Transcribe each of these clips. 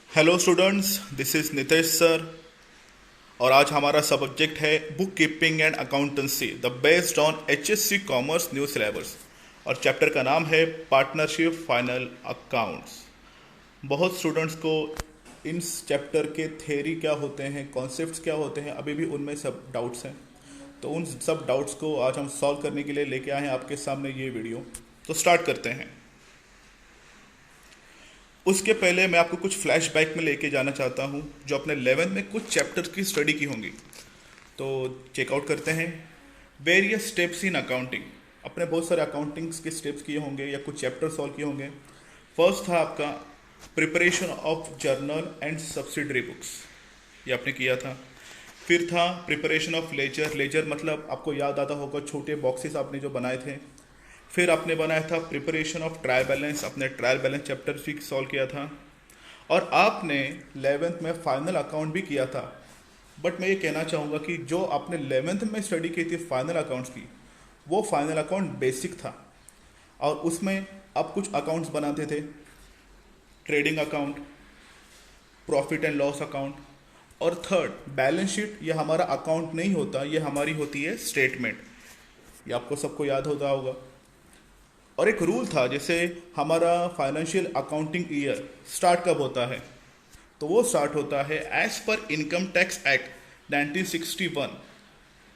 Hello students, this is Nitesh sir. और आज हमारा सब्जेक्ट है book keeping and accountancy the based on HSC commerce new syllabus. और chapter का नाम है पार्टनरशिप फाइनल अकाउंट्स। बहुत स्टूडेंट्स को इन चैप्टर के थ्योरी क्या होते हैं, कॉन्सेप्ट्स क्या होते हैं, अभी भी उनमें सब डाउट्स हैं। तो उन सब डाउट्स को आज हम सॉल्व करने के लिए लेके आए हैं आपके सामने ये वीडियो। तो स्टार्ट करते हैं। उसके पहले मैं आपको कुछ फ्लैशबैक में लेके जाना चाहता हूँ जो अपने 11th में कुछ चैप्टर्स की स्टडी की होंगी। तो चेकआउट करते हैं। वेरियस स्टेप्स इन अकाउंटिंग, अपने बहुत सारे अकाउंटिंग्स के स्टेप्स किए होंगे या कुछ चैप्टर सॉल्व किए होंगे। फर्स्ट था आपका preparation of journal and subsidiary books, ये आपने किया था। फिर था प्रिपरेशन ऑफ लेजर। लेजर मतलब आपको याद आता होगा छोटे बॉक्सेस आपने जो बनाए थे। फिर आपने बनाया था प्रिपरेशन ऑफ ट्रायल बैलेंस, अपने ट्रायल बैलेंस चैप्टर भी सॉल्व किया था। और आपने 11th में फाइनल अकाउंट भी किया था। बट मैं ये कहना चाहूँगा कि जो आपने 11th में स्टडी की थी फाइनल अकाउंट्स की, वो फाइनल अकाउंट बेसिक था। और उसमें आप कुछ अकाउंट्स बनाते थे, trading account, profit and loss account, और थर्ड बैलेंस शीट। ये हमारा अकाउंट नहीं होता, ये हमारी होती है स्टेटमेंट। ये आपको सबको याद होता होगा। और एक रूल था, जैसे हमारा फाइनेंशियल अकाउंटिंग ईयर स्टार्ट कब होता है, तो वो स्टार्ट होता है as per income tax act 1961।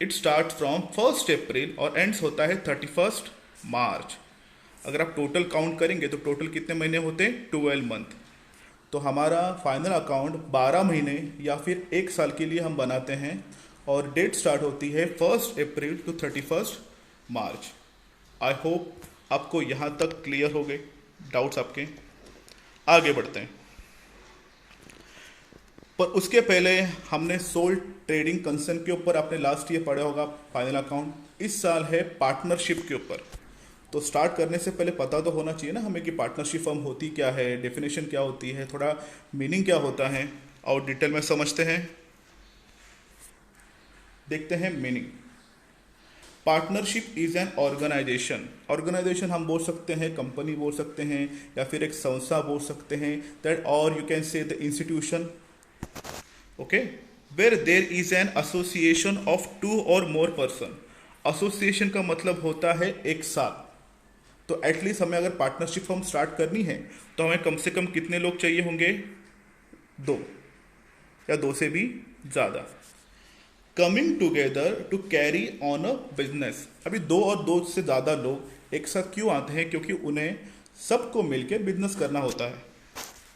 It start from 1st April और एंड्स होता है 31st मार्च। अगर आप टोटल काउंट करेंगे तो टोटल कितने महीने होते हैं, 12 मंथ। तो हमारा फाइनल अकाउंट 12 महीने या फिर एक साल के लिए हम बनाते हैं। और डेट स्टार्ट होती है 1st April to 31st March. I hope आपको यहाँ तक क्लियर हो गए डाउट्स आपके। आगे बढ़ते हैं। पर उसके पहले हमने सोल ट्रेडिंग कंसर्न के ऊपर आपने लास्ट ईयर पढ़ा होगा फाइनल अकाउंट। इस साल है पार्टनरशिप के ऊपर। तो स्टार्ट करने से पहले पता तो होना चाहिए ना हमें कि पार्टनरशिप फर्म होती क्या है, डेफिनेशन क्या होती है, थोड़ा मीनिंग क्या होता है, और डिटेल में समझते हैं। देखते हैं meaning. Partnership is an organisation. Organisation हम बोल सकते हैं, कंपनी बोल सकते हैं, या फिर एक संस्था बोल सकते हैं, that or you can say the institution, okay, where there is an association of 2 or more person. Association का मतलब होता है एक साथ। तो एटलीस्ट हमें अगर पार्टनरशिप फर्म स्टार्ट करनी है तो हमें कम से कम कितने लोग चाहिए होंगे, 2 या 2 से भी ज़्यादा। Coming together to carry on a business. अभी 2 और 2 से ज़्यादा लोग एक साथ क्यों आते हैं, क्योंकि उन्हें सबको मिलकर बिजनेस करना होता है।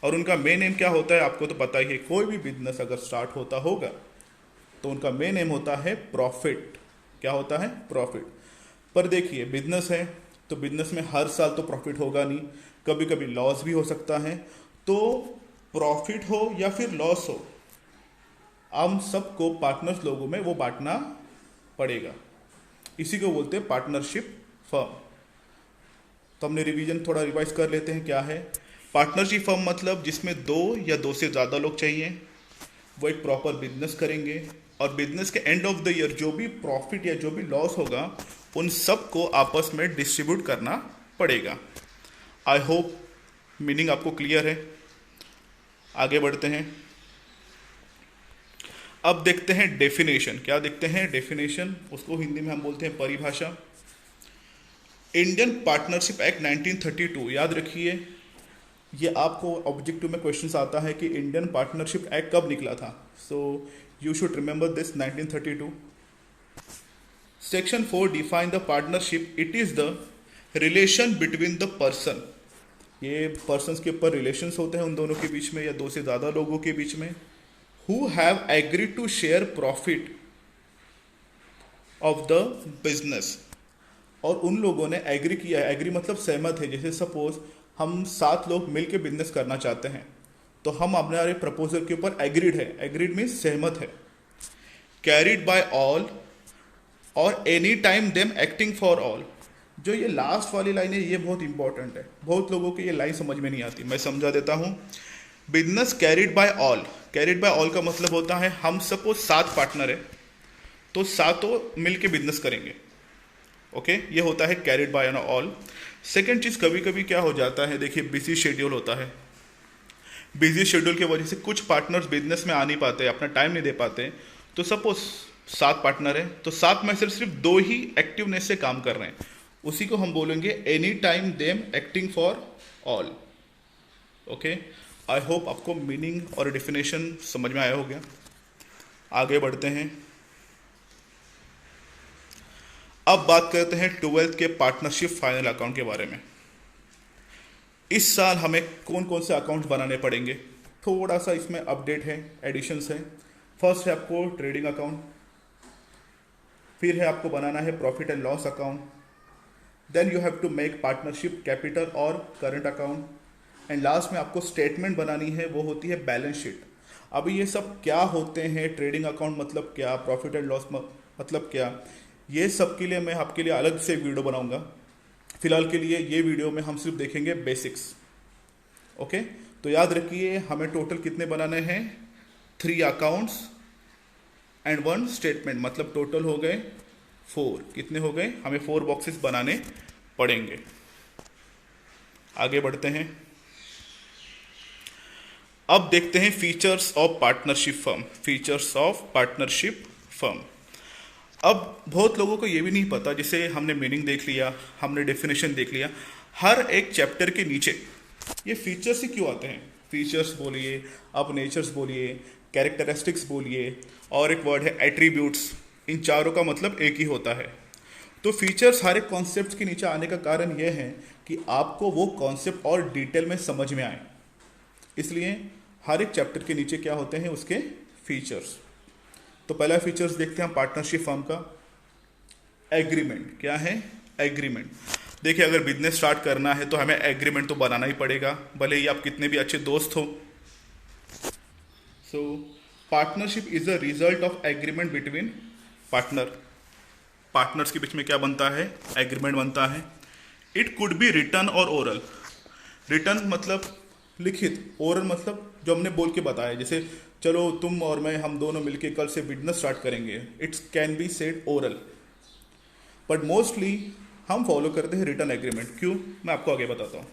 और उनका मेन एम क्या होता है, आपको तो पता ही है। कोई भी बिजनेस अगर स्टार्ट होता होगा तो उनका मेन एम होता है प्रॉफिट। क्या होता है, प्रॉफिट। पर देखिए, बिजनेस है तो बिजनेस में हर साल तो प्रॉफिट होगा नहीं, कभी कभी लॉस भी हो सकता है। तो प्रॉफिट हो या फिर लॉस हो, हम सबको पार्टनर्स लोगों में वो बांटना पड़ेगा। इसी को बोलते हैं पार्टनरशिप फर्म। तो हमने रिवीजन थोड़ा रिवाइज कर लेते हैं क्या है। पार्टनरशिप फर्म मतलब जिसमें 2 या 2 से ज़्यादा लोग चाहिए, वो एक प्रॉपर बिजनेस करेंगे। और बिजनेस के एंड ऑफ द ईयर जो भी प्रॉफिट या जो भी लॉस होगा उन सबको आपस में डिस्ट्रीब्यूट करना पड़ेगा। आई होप मीनिंग आपको क्लियर है। आगे बढ़ते हैं। अब देखते हैं डेफिनेशन। क्या देखते हैं, डेफिनेशन, उसको हिंदी में हम बोलते हैं परिभाषा। इंडियन पार्टनरशिप एक्ट 1932, याद रखिए, ये आपको ऑब्जेक्टिव में क्वेश्चंस आता है कि इंडियन पार्टनरशिप एक्ट कब निकला था। So you should remember this, 1932। Section 4 define the partnership. It is the relation between the person. ये पर्सन्स के ऊपर रिलेशंस होते हैं उन दोनों के बीच में या 2 से ज़्यादा लोगों के बीच में। who have agreed to share profit of the business। और उन लोगों ने एग्री किया है। एग्री मतलब सहमत है। जैसे सपोज हम 7 लोग मिलकर बिजनेस करना चाहते हैं तो हम अपने प्रपोजल के ऊपर एग्रीड है। एग्रीड मीन्स सहमत है। कैरिड बाय ऑल और any time them acting for all. जो ये लास्ट वाली लाइन है ये बहुत इंपॉर्टेंट है। बहुत लोगों को ये लाइन समझ में नहीं आती, मैं समझा देता हूँ। Business carried by all. Carried by all का मतलब होता है हम सपोज 7 पार्टनर है तो सातों मिलके बिजनेस करेंगे। ओके, ये होता है कैरिड बाय ऑल। सेकेंड चीज़, कभी कभी क्या हो जाता है, देखिए बिजी शेड्यूल होता है। बिजी शेड्यूल की वजह से कुछ पार्टनर्स बिजनेस में आ नहीं पाते, अपना टाइम नहीं दे पाते। तो सपोज 7 पार्टनर हैं, तो 7 में से सिर्फ 2 ही एक्टिवनेस से काम कर रहे हैं, उसी को हम बोलेंगे any time them acting for all. Okay, I hope आपको मीनिंग और डेफिनेशन समझ में आया हो गया। आगे बढ़ते हैं। अब बात करते हैं 12th के पार्टनरशिप फाइनल अकाउंट के बारे में। इस साल हमें कौन कौन से अकाउंट बनाने पड़ेंगे, थोड़ा सा इसमें अपडेट है, एडिशंस है। फर्स्ट है आपको ट्रेडिंग अकाउंट, फिर है आपको बनाना है profit and loss account, then you have to make partnership capital और करंट अकाउंट, एंड लास्ट में आपको स्टेटमेंट बनानी है, वो होती है बैलेंस शीट। अब ये सब क्या होते हैं, ट्रेडिंग अकाउंट मतलब क्या, प्रॉफिट एंड लॉस मतलब क्या, ये सब के लिए मैं आपके लिए अलग से वीडियो बनाऊंगा। फिलहाल के लिए ये वीडियो में हम सिर्फ देखेंगे बेसिक्स। ओके, तो याद रखिए हमें टोटल कितने बनाने हैं, 3 अकाउंट्स एंड 1 स्टेटमेंट, मतलब टोटल हो गए 4। कितने हो गए, हमें 4 बॉक्सेस बनाने पड़ेंगे। आगे बढ़ते हैं। अब देखते हैं features of partnership firm. Features of partnership firm, अब बहुत लोगों को ये भी नहीं पता, जैसे हमने मीनिंग देख लिया, हमने डेफिनेशन देख लिया, हर एक चैप्टर के नीचे ये फीचर्स ही क्यों आते हैं। फीचर्स बोलिए, अब नेचर्स बोलिए, कैरेक्टरिस्टिक्स बोलिए, और एक वर्ड है एट्रीब्यूट्स, इन चारों का मतलब एक ही होता है। तो फीचर्स हर एक कॉन्सेप्ट के नीचे आने का कारण यह है कि आपको वो कॉन्सेप्ट और डिटेल में समझ में आए, इसलिए हर एक चैप्टर के नीचे क्या होते हैं, उसके फीचर्स। तो पहला फीचर्स देखते हैं पार्टनरशिप फर्म का, एग्रीमेंट। क्या है, एग्रीमेंट। देखिए अगर बिजनेस स्टार्ट करना है तो हमें एग्रीमेंट तो बनाना ही पड़ेगा, भले ही आप कितने भी अच्छे दोस्त हो। सो partnership is a result of agreement between partners के बीच में क्या बनता है, एग्रीमेंट बनता है। इट कुड बी रिटन और ओरल। रिटन मतलब लिखित, ओरल मतलब जो हमने बोल के बताया, जैसे चलो तुम और मैं, हम दोनों मिलके कल से बिजनेस स्टार्ट करेंगे, it's can be said oral, but mostly हम फॉलो करते हैं रिटन एग्रीमेंट। क्यों, मैं आपको आगे बताता हूँ।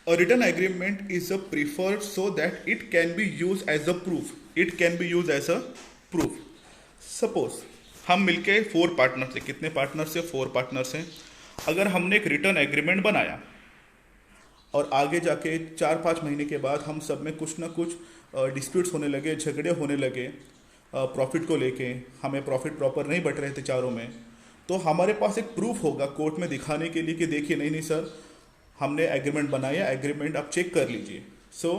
A written agreement is a preferred so that it can be use as a proof. It can be use as a proof. Suppose हम मिलके 4 पार्टनर्स हैं, कितने पार्टनर्स हैं, 4 पार्टनर्स हैं। अगर हमने एक रिटन एग्रीमेंट बनाया और आगे जाके 4-5 महीने के बाद हम सब में कुछ ना कुछ डिस्प्यूट्स होने लगे, झगड़े होने लगे प्रॉफिट को लेके, हमें प्रॉफिट प्रॉपर नहीं बट रहे थे चारों में, तो हमारे पास एक प्रूफ होगा कोर्ट में दिखाने के लिए कि देखिए नहीं सर, हमने एग्रीमेंट बनाया, एग्रीमेंट आप चेक कर लीजिए। सो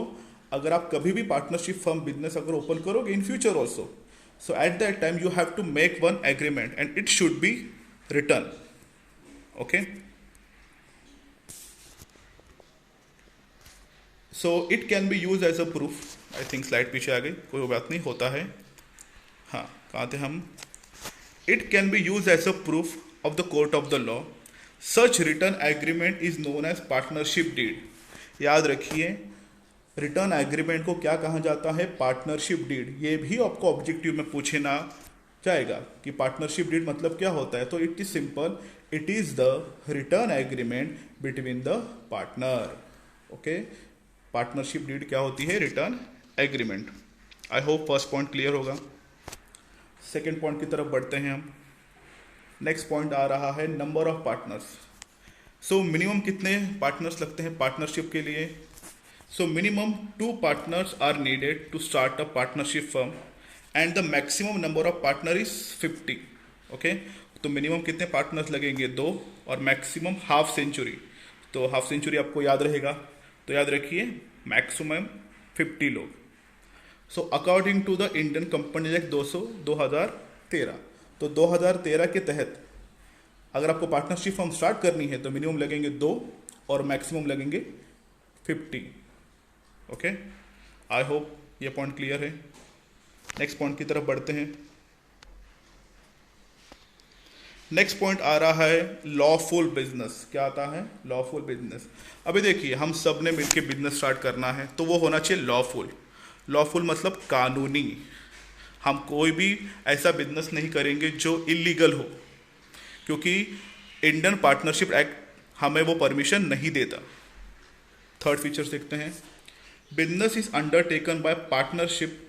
अगर आप कभी भी पार्टनरशिप फर्म बिजनेस अगर ओपन करोगे in future also, so at that time you have to make one agreement and it should be written. Okay, so it can be use as a proof. I think slide पीछे आ गई, कोई बात नहीं, होता है। हाँ, कहाँ थे हम। It can be use as a proof of the court of the law. Such written agreement is known as partnership deed. याद रखिए रिटर्न एग्रीमेंट को क्या कहा जाता है, पार्टनरशिप डीड। ये भी आपको ऑब्जेक्टिव में पूछे ना जाएगा कि पार्टनरशिप डीड मतलब क्या होता है, तो it is simple, it is the written agreement between the partner. Okay, partnership deed क्या होती है, written agreement. I hope first point clear होगा। सेकेंड पॉइंट की तरफ बढ़ते हैं हम। नेक्स्ट पॉइंट आ रहा है number of partners. So minimum कितने पार्टनर्स लगते हैं पार्टनरशिप के लिए। So minimum 2 partners are needed to start a partnership firm and the maximum number of partner is 50। Okay, तो मिनिमम कितने पार्टनर्स लगेंगे, 2, और मैक्सिमम हाफ सेंचुरी। तो हाफ सेंचुरी आपको याद रहेगा, तो याद रखिए मैक्सिमम 50 लोग। So according to the Indian company act 200 2013, तो 2013 के तहत अगर आपको पार्टनरशिप फर्म स्टार्ट करनी है तो मिनिमम लगेंगे 2 और मैक्सिमम लगेंगे 50। ओके, आई होप ये पॉइंट क्लियर है। नेक्स्ट पॉइंट की तरफ बढ़ते हैं। नेक्स्ट पॉइंट आ रहा है लॉफुल बिजनेस। क्या आता है, लॉफुल बिजनेस। अभी देखिए हम सब ने मिलकर बिजनेस स्टार्ट करना है तो वो होना चाहिए लॉफुल। लॉफुल मतलब कानूनी। हम कोई भी ऐसा बिजनेस नहीं करेंगे जो इलीगल हो, क्योंकि इंडियन पार्टनरशिप एक्ट हमें वो परमिशन नहीं देता। थर्ड फीचर्स देखते हैं। Business is undertaken by partnership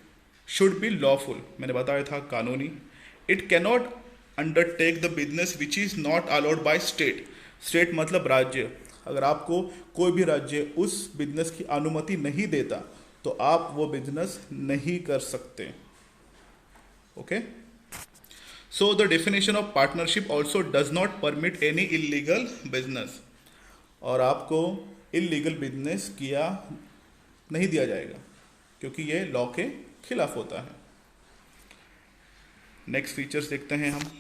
should be lawful, मैंने बताया था कानूनी। It cannot undertake the business which is not allowed by state. State मतलब राज्य। अगर आपको कोई भी राज्य उस बिजनेस की अनुमति नहीं देता तो आप वो बिजनेस नहीं कर सकते। Okay, so the definition of partnership also does not permit any illegal business, और आपको इलीगल बिजनेस किया नहीं दिया जाएगा क्योंकि ये लॉ के खिलाफ होता है। नेक्स्ट फीचर्स देखते हैं हम।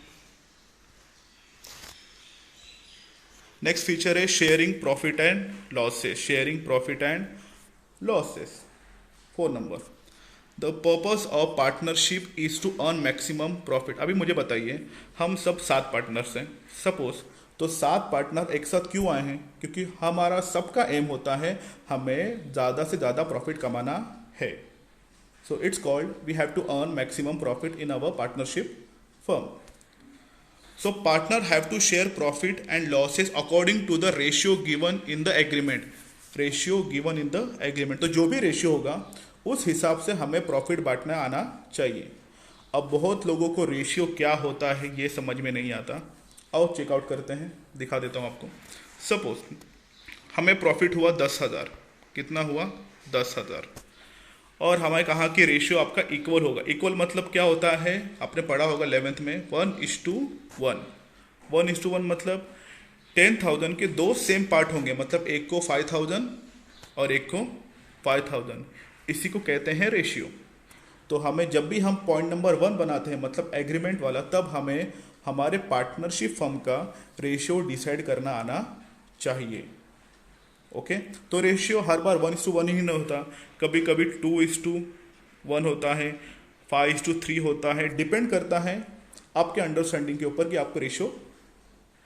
नेक्स्ट फीचर है sharing profit and losses. Sharing profit and losses. 4 number, the purpose of partnership is to earn maximum profit. अभी मुझे बताइए, हम सब 7 पार्टनर्स हैं सपोज, तो 7 पार्टनर एक साथ क्यों आए हैं? क्योंकि हमारा सबका एम होता है हमें ज़्यादा से ज़्यादा प्रॉफिट कमाना है। So it's called we have to earn maximum profit in our partnership firm. So partner have to share profit and losses according to the ratio given in the agreement. Ratio given in the agreement. तो जो भी ratio होगा उस हिसाब से हमें profit बांटना आना चाहिए। अब बहुत लोगों को रेशियो क्या होता है ये समझ में नहीं आता। आओ चेकआउट करते हैं, दिखा देता हूँ आपको। सपोज हमें प्रॉफिट हुआ 10,000। कितना हुआ? 10,000। और हमें कहा कि रेशियो आपका इक्वल होगा। इक्वल मतलब क्या होता है? आपने पढ़ा होगा 11th में 1:1। 1:1 मतलब 10,000 के 2 सेम पार्ट होंगे, मतलब एक को 5,000 और एक को 5,000। इसी को कहते हैं रेशियो। तो हमें जब भी हम पॉइंट नंबर 1 बनाते हैं मतलब एग्रीमेंट वाला, तब हमें हमारे पार्टनरशिप फर्म का रेशियो डिसाइड करना आना चाहिए। ओके, तो रेशियो हर बार 1:1 ही नहीं होता, कभी कभी 2:1 होता है, 5:3 होता है। डिपेंड करता है आपके अंडरस्टैंडिंग के ऊपर कि आपको रेशियो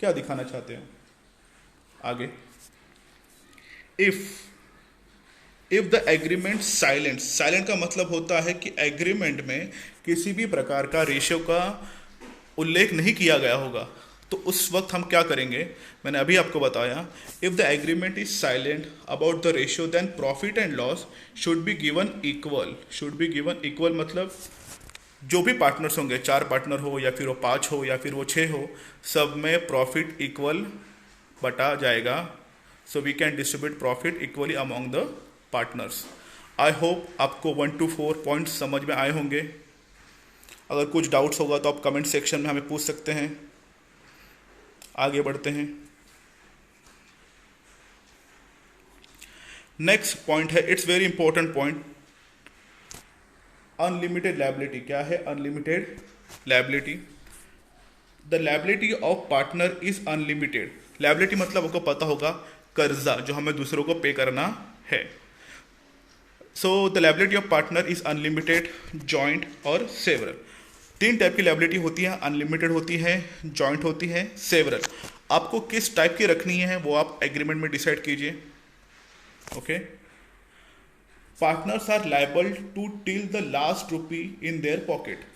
क्या दिखाना चाहते हैं। आगे, if the agreement silent. Silent का मतलब होता है कि एग्रीमेंट में किसी भी प्रकार का रेशियो का उल्लेख नहीं किया गया होगा, तो उस वक्त हम क्या करेंगे? मैंने अभी आपको बताया, if the agreement is silent about the ratio then profit and loss should be given equal. Should be given equal मतलब जो भी पार्टनर्स होंगे, 4 पार्टनर हो या फिर वो 5 हो या फिर वो 6 हो, सब में प्रॉफिट इक्वल बटा जाएगा। So we can distribute profit equally among the partners. I hope आपको 1 to 4 पॉइंट्स समझ में आए होंगे। अगर कुछ डाउट्स होगा तो आप कमेंट सेक्शन में हमें पूछ सकते हैं। आगे बढ़ते हैं। नेक्स्ट पॉइंट है, it's very important point, unlimited liability. क्या है unlimited liability? The liability of partner is unlimited. Liability मतलब आपको पता होगा कर्जा जो हमें दूसरों को पे करना है। So the liability of partner is unlimited, joint और सेवरल। 3 टाइप की लायबिलिटी होती है, अनलिमिटेड होती है, जॉइंट होती है, सेवरल। आपको किस टाइप की रखनी है वो आप एग्रीमेंट में डिसाइड कीजिए। Okay, partners are liable to till the last rupee in their pocket.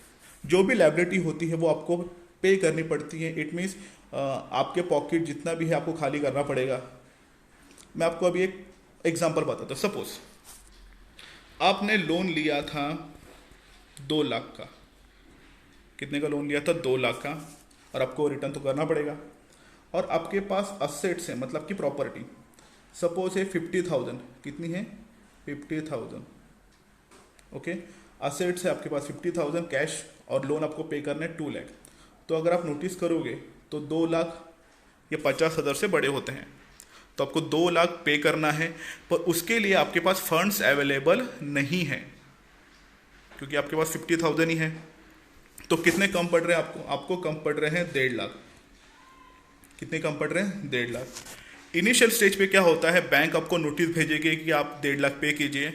जो भी लायबिलिटी होती है वो आपको पे करनी पड़ती है। इट मीन्स आपके पॉकेट जितना भी है आपको खाली करना पड़ेगा। मैं आपको अभी एक एग्जांपल बताता हूँ। सपोज आपने लोन लिया था 2 लाख का। कितने का लोन लिया था? 2 लाख का। और आपको रिटर्न तो करना पड़ेगा। और आपके पास असेट्स हैं, मतलब कि प्रॉपर्टी। सपोज है 50,000। कितनी है? 50,000। ओके, असेट्स है आपके पास 50,000 कैश, और लोन आपको पे करना है 2 लाख। तो अगर आप नोटिस करोगे तो 2 लाख ये 50,000 से बड़े होते हैं, तो आपको 2 लाख पे करना है, पर उसके लिए आपके पास फंड्स अवेलेबल नहीं है क्योंकि आपके पास 50,000 ही है। तो कितने कम पड़ रहे हैं आपको? आपको कम पड़ रहे हैं 1.5 लाख। कितने कम पड़ रहे हैं? 1.5 लाख। इनिशियल स्टेज पे क्या होता है, बैंक आपको नोटिस भेजेगी कि आप 1.5 लाख पे कीजिए।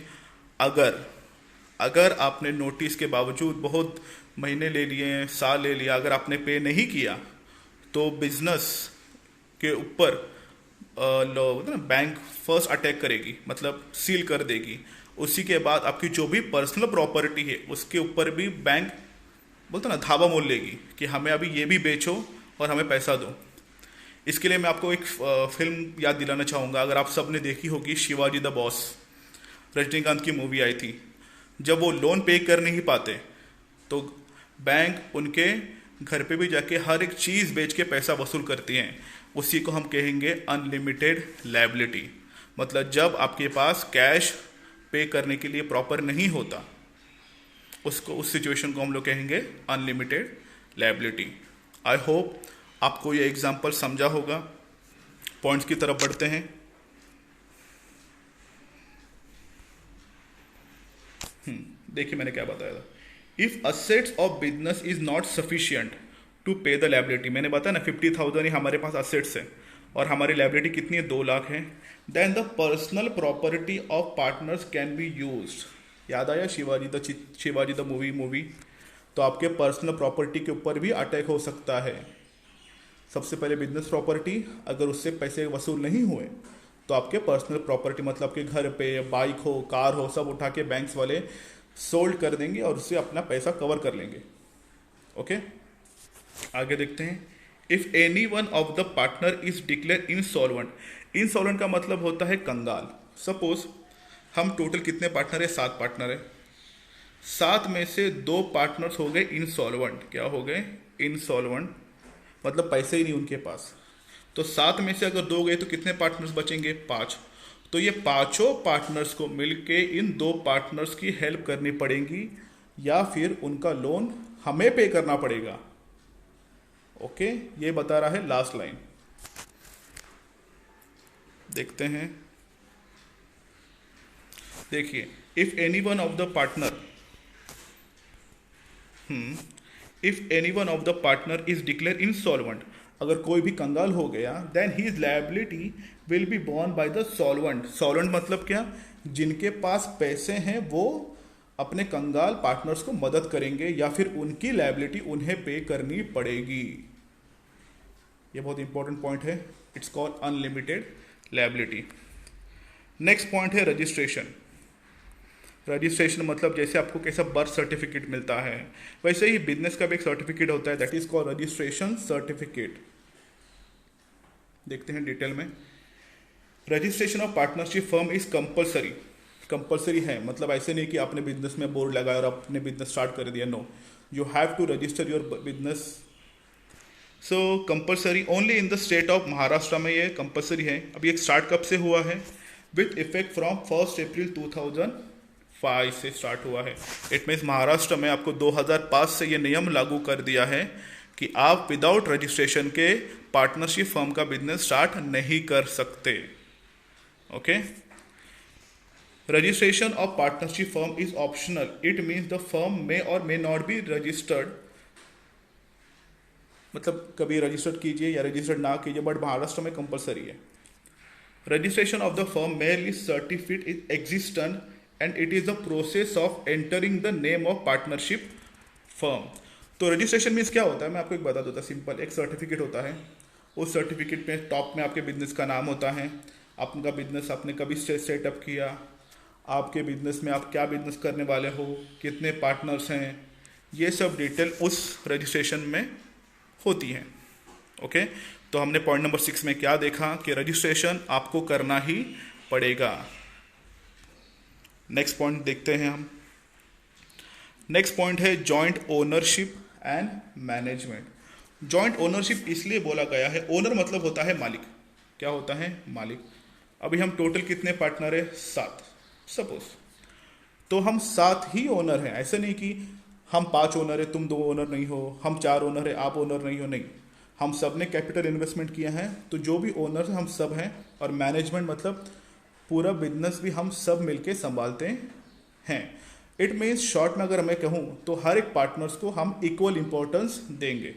अगर आपने नोटिस के बावजूद बहुत महीने ले लिए, साल ले लिया, अगर आपने पे नहीं किया तो बिजनेस के ऊपर बैंक फर्स्ट अटैक करेगी, मतलब सील कर देगी। उसी के बाद आपकी जो भी पर्सनल प्रॉपर्टी है उसके ऊपर भी बैंक बोलते ना धावा मोल लेगी कि हमें अभी ये भी बेचो और हमें पैसा दो। इसके लिए मैं आपको एक फिल्म याद दिलाना चाहूँगा, अगर आप सब ने देखी होगी, शिवाजी द बॉस। रजनीकांत की मूवी आई थी, जब वो लोन पे कर नहीं पाते तो बैंक उनके घर पे भी जाके हर एक चीज़ बेच के पैसा वसूल करती हैं। उसी को हम कहेंगे अनलिमिटेड लायबिलिटी। मतलब जब आपके पास कैश पे करने के लिए प्रॉपर नहीं होता, उसको उस सिचुएशन को हम लोग कहेंगे अनलिमिटेड लायबिलिटी। आई होप आपको ये एग्जांपल समझा होगा। पॉइंट्स की तरफ बढ़ते हैं। देखिए मैंने क्या बताया था। If assets of business is not sufficient to pay the liability, मैंने बताया ना 50,000 ही हमारे पास असेट्स है और हमारी लायबिलिटी कितनी है, 2 लाख है। Then the personal property of partners can be used. याद आया शिवाजी द मूवी। तो आपके पर्सनल प्रॉपर्टी के ऊपर भी अटैक हो सकता है। सबसे पहले बिजनेस प्रॉपर्टी, अगर उससे पैसे वसूल नहीं हुए तो आपके पर्सनल प्रॉपर्टी मतलब आपके घर पे बाइक हो, कार हो, सब उठा के बैंक्स वाले सोल्ड कर देंगे और उससे अपना पैसा कवर कर लेंगे। ओके, आगे देखते हैं। If any one of the partner is declare insolvent, insolvent का मतलब होता है कंगाल। सपोज हम टोटल कितने पार्टनर है, 7 पार्टनर है। 7 में से 2 पार्टनर्स हो गए इंसॉल्वेंट। क्या हो गए, इंसॉल्वेंट, मतलब पैसे ही नहीं उनके पास। तो 7 में से अगर 2 गए तो कितने पार्टनर्स बचेंगे, 5। तो ये पांचों पार्टनर्स को मिलके इन 2 पार्टनर्स की हेल्प करनी पड़ेगी या फिर उनका लोन हमें पे करना पड़ेगा। ओके, ये बता रहा है लास्ट लाइन। देखते हैं। देखिए, if any one of the partner if any one of the partner is declare insolvent, अगर कोई भी कंगाल हो गया, then his liability will be borne by the solvent. Solvent मतलब क्या, जिनके पास पैसे हैं वो अपने कंगाल पार्टनर्स को मदद करेंगे या फिर उनकी लायबिलिटी उन्हें पे करनी पड़ेगी। ये बहुत इंपॉर्टेंट पॉइंट है। It's called unlimited liability. Next point है रजिस्ट्रेशन। रजिस्ट्रेशन मतलब जैसे आपको कैसा बर्थ सर्टिफिकेट मिलता है, वैसे ही बिजनेस का भी एक सर्टिफिकेट होता है, that is called registration certificate. देखते हैं डिटेल में। Registration of partnership firm is compulsory. Compulsory है मतलब ऐसे नहीं कि आपने बिजनेस में बोर्ड लगाया और आपने बिजनेस स्टार्ट कर दिया। No, you have to register your business. So compulsory only in the state of Maharashtra में ये कंपलसरी है। अब ये स्टार्ट कब से हुआ है, विथ इफेक्ट फ्रॉम 1 अप्रैल 2005 से स्टार्ट हुआ है। इट मीन्स महाराष्ट्र में आपको 2005 से ये नियम लागू कर दिया है कि आप विदाउट रजिस्ट्रेशन के पार्टनरशिप फर्म का बिजनेस स्टार्ट नहीं कर सकते। Okay, registration of partnership firm is optional. It means the firm may और मे नॉट बी रजिस्टर्ड, मतलब कभी रजिस्टर्ड कीजिए या रजिस्टर्ड ना कीजिए, बट महाराष्ट्र में कंपलसरी है। Registration of the firm merely certificate is existent and it is the process of entering the name of partnership firm. तो रजिस्ट्रेशन मीन्स क्या होता है, मैं आपको एक बता देता, सिंपल एक सर्टिफिकेट होता है। उस सर्टिफिकेट में टॉप में आपके बिजनेस का नाम होता है, आपका बिजनेस आपने कभी सेटअप किया, आपके बिजनेस में आप क्या बिजनेस करने वाले हो, कितने पार्टनर्स हैं, ये सब डिटेल उस रजिस्ट्रेशन में होती हैं। ओके, तो हमने पॉइंट नंबर 6 में क्या देखा कि रजिस्ट्रेशन आपको करना ही पड़ेगा। नेक्स्ट पॉइंट देखते हैं हम। नेक्स्ट पॉइंट है joint ownership and management. Joint ownership इसलिए बोला गया है, ओनर मतलब होता है मालिक। क्या होता है, मालिक। अभी हम टोटल कितने पार्टनर है, 7 सपोज। तो हम 7 ही ओनर हैं, ऐसे नहीं कि हम 5 ओनर है तुम 2 ओनर नहीं हो, हम 4 ओनर है आप ओनर नहीं हो, नहीं। हम सब ने कैपिटल इन्वेस्टमेंट किया है, तो जो भी ओनर हम सब हैं। और मैनेजमेंट मतलब पूरा बिजनेस भी हम सब मिलके संभालते हैं। इट मीन्स शॉर्ट में अगर मैं कहूँ तो हर एक पार्टनर्स को हम इक्वल इंपॉर्टेंस देंगे।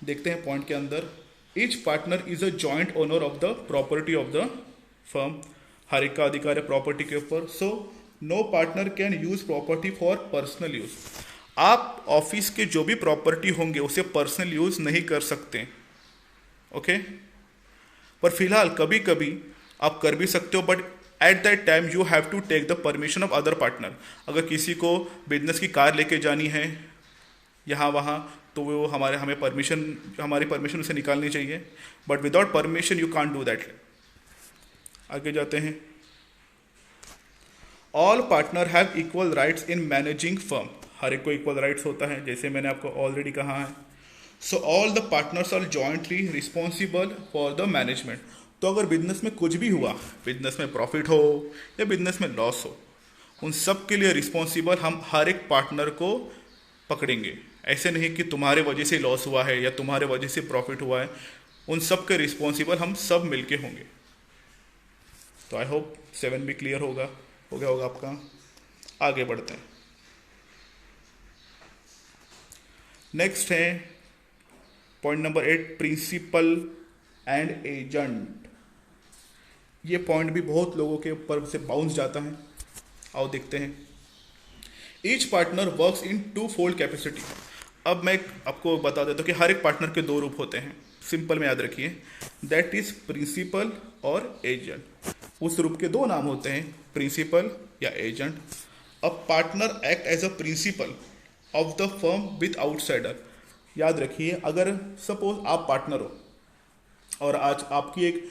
देखते हैं पॉइंट के अंदर, each partner is a joint owner of the property of the firm. हर एक का अधिकार है प्रॉपर्टी के ऊपर। So no partner can use property for personal use. आप ऑफिस के जो भी प्रॉपर्टी होंगे उसे पर्सनल यूज नहीं कर सकते। ओके, पर फिलहाल कभी कभी आप कर भी सकते हो, but at that time you have to take the permission of other partner. अगर किसी को बिजनेस की कार लेके जानी है यहाँ वहाँ, तो वो हमारी परमिशन उसे निकालनी चाहिए, but without permission you can't do that. आगे जाते हैं। All partner have equal rights in managing firm, हर एक को इक्वल राइट्स होता है, जैसे मैंने आपको ऑलरेडी कहा है। So all the partners are jointly responsible for the management. तो अगर बिजनेस में कुछ भी हुआ, बिजनेस में प्रॉफिट हो या बिजनेस में लॉस हो, उन सब के लिए रिस्पॉन्सिबल हम हर एक पार्टनर को पकड़ेंगे। ऐसे नहीं कि तुम्हारे वजह से लॉस हुआ है या तुम्हारे वजह से प्रॉफिट हुआ है, उन सब के रिस्पॉन्सिबल हम सब मिलके होंगे। तो आई होप 7 भी क्लियर हो गया होगा आपका। आगे बढ़ते हैं। नेक्स्ट है point number 8, principal and agent. ये पॉइंट भी बहुत लोगों के ऊपर से बाउंस जाता है। आओ देखते हैं। Each partner works in 2-fold capacity. अब मैं आपको बता देता हूँ कि हर एक पार्टनर के 2 रूप होते हैं, सिंपल में याद रखिए, दैट इज प्रिंसिपल और एजेंट। उस रूप के 2 नाम होते हैं, प्रिंसिपल या agent. A partner act as a principal of the firm with outsider. याद रखिए, अगर सपोज आप पार्टनर हो और आज आपकी एक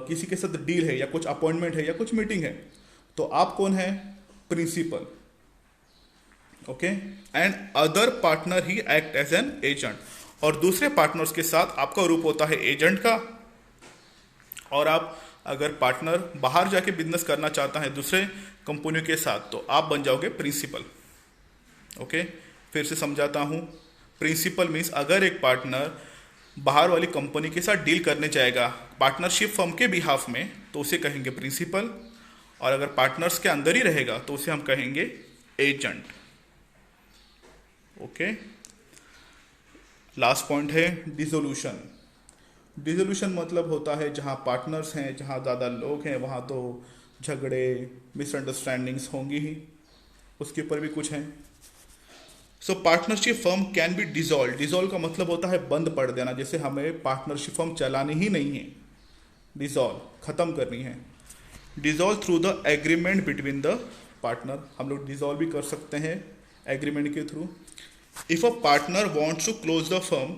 किसी के साथ डील है या कुछ अपॉइंटमेंट है या कुछ मीटिंग है, तो आप कौन है? Principal, okay, and other partner he act as an agent. और दूसरे पार्टनर्स के साथ आपका रूप होता है एजेंट का। और आप अगर पार्टनर बाहर जाके बिजनेस करना चाहता है दूसरे कंपनियों के साथ, तो आप बन जाओगे प्रिंसिपल। ओके, फिर से समझाता हूं। प्रिंसिपल मीन्स अगर एक पार्टनर बाहर वाली कंपनी के साथ डील करने जाएगा पार्टनरशिप फर्म के बिहाफ में, तो उसे कहेंगे प्रिंसिपल। और अगर पार्टनर्स के अंदर ही रहेगा तो उसे हम कहेंगे एजेंट। ओके, लास्ट पॉइंट है डिसोल्यूशन। डिसोल्यूशन मतलब होता है जहां पार्टनर्स हैं, जहां ज़्यादा लोग हैं, वहां तो झगड़े, मिसअंडरस्टैंडिंग्स होंगी ही। उसके ऊपर भी कुछ हैं। सो partnership firm can be dissolve. Dissolve का मतलब होता है बंद पड़ देना, जैसे हमें पार्टनरशिप फर्म चलानी ही नहीं है, डिसॉल्व खत्म करनी है। Dissolve through the agreement between the partner. हम लोग डिसॉल्व भी कर सकते हैं एग्रीमेंट के through. If a partner wants to close the firm,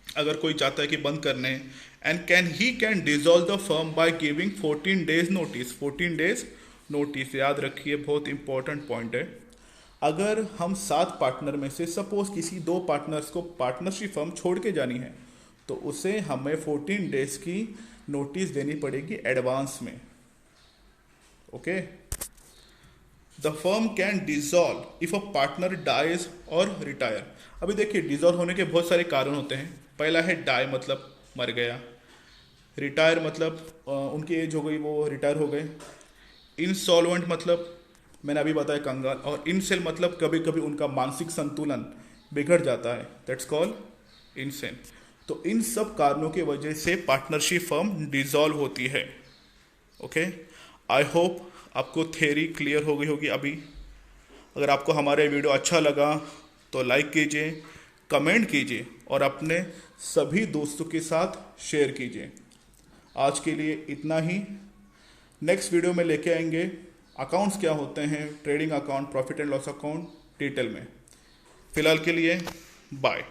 अगर कोई चाहता है कि बंद करने, and can dissolve the firm by giving 14 days notice. 14 days notice, याद रखिए, बहुत इंपॉर्टेंट पॉइंट है। अगर हम 7 पार्टनर में से सपोज किसी 2 पार्टनर्स को पार्टनरशिप फर्म छोड़ के जानी है, तो उसे हमें 14 days की नोटिस देनी पड़ेगी एडवांस में। Okay, the firm can dissolve if a partner dies और रिटायर। अभी देखिए, डिसॉल्व होने के बहुत सारे कारण होते हैं। पहला है डाई, मतलब मर गया। रिटायर मतलब उनकी एज हो गई, वो रिटायर हो गए। इंसॉल्वेंट मतलब मैंने अभी बताया कंगाल। और इनसेल मतलब कभी कभी उनका मानसिक संतुलन बिगड़ जाता है, दैट्स कॉल्ड इनसेल। तो इन सब कारणों की वजह से पार्टनरशिप फर्म डिसॉल्व होती है। ओके, आई होप आपको थ्योरी क्लियर हो गई होगी अभी। अगर आपको हमारे वीडियो अच्छा लगा तो लाइक कीजिए, कमेंट कीजिए और अपने सभी दोस्तों के साथ शेयर कीजिए। आज के लिए इतना ही। नेक्स्ट वीडियो में लेके आएंगे अकाउंट्स क्या होते हैं, trading account, profit and loss account detail में। फिलहाल के लिए बाय।